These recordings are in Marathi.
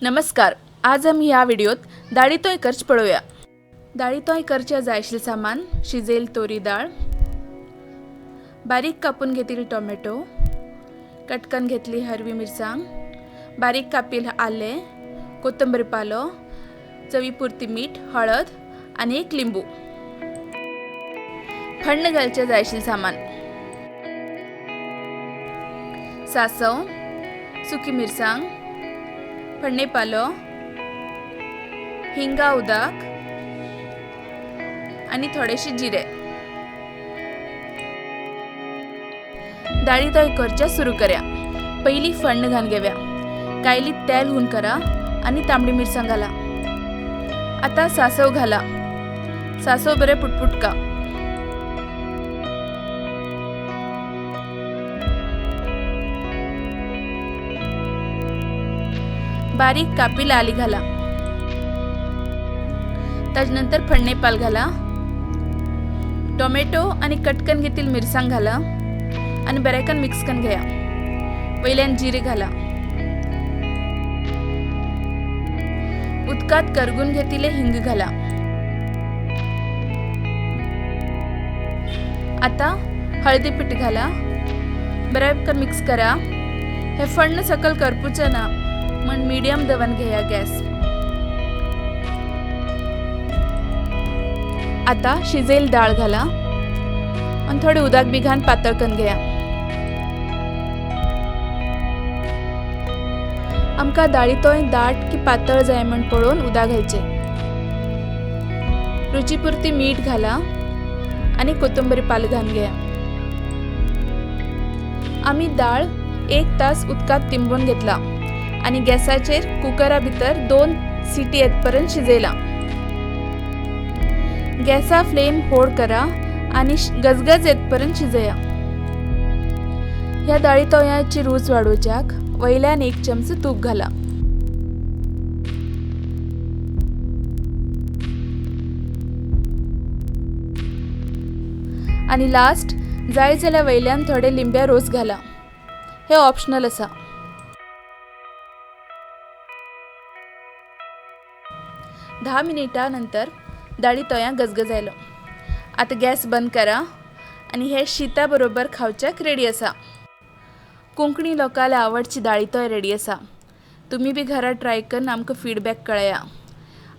नमस्कार, आज आम्ही या व्हिडिओत दाळी तोय करच पळूया। दाळी तोय करच्या जाय आशिल्लें सामान शिजेल तोरी डाळ, बारीक कापून घेतलेली टोमॅटो, कटकन घेतली हरवी मिरसांग, बारीक कापिल आले, कोथिंबीर पालो, चवीपुरती मीठ, हळद आणि एक लिंबू। फण्ण घालचे जाय आशिल्लें सामान सासव, सुकी मिरसांग, फण्णे पालो, हिंगा उदक आणि थोडेशे जिरे। दाळी तोय करच्या सुरू करूया। पहिली फण्ण घालून घेऊया, कायली तेल हुन करा आणि तांबडी मिरसांग घाला। आता सासव घाला, सासव बरे पुटपुटका। बारीक कापील आली घाला, त्यानंतर फण्णे पाल घाला, टोमॅटो आणि कटकन घेतील मिरसांग घाला आणि बरेकन मिक्स करून घ्या। वयल्यान जिरे घाला, उदकात करगून घेतिले हिंग घाला। आता हळदी पीठ घाला, बरेकन मिक्स करा। हे फण्ण सकल करपूचे ना म्हण मीडियम दवन घेया गॅस। आता शिजेल डाळ घाला आणि थोडे उदक बी घालून पातळ करून घ्या। आमका दाळी तोय दाट की पातळ जाय म्हण पळोवन उदक घालचे। रुचीपुरती मीठ घाला आणि कोथिंबीर पाल घालून घ्या। आम्ही डाळ 1 तास उदकात तिंबून घेतला आणि गॅसाचेर कुकरा भितर 2 सीटी येतपर्यंत शिजेला। गॅसा फ्लेम होड करा आणि गजगज येतपर्यंत शिजया। ह्या दाळी तोयाची रूच वाडोवच्याक वयल्यान 1 चमचो तूप घाला आणि लास्ट जाय जाल्यार वयल्यान थोडे लिंब्या रोस घाला। हे ऑप्शनल आसा। 10 मिनिटां नंतर दाळी तोया गजगजायलो। आता गॅस बंद करा आणि हे शीता बरोबर खावच्याक रेडी आसा। कोंकणी लोकांला आवडची दाळी तोय रेडी आसा। तुम्ही बी घरा ट्राय करून आमकां फीडबॅक कळया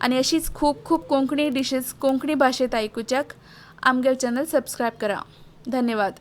आणि अशीच खूप कोंकणी डिशेस कोंकणी भाशेत ऐकूच्याक आमगे चॅनल सबस्क्राइब करा। धन्यवाद।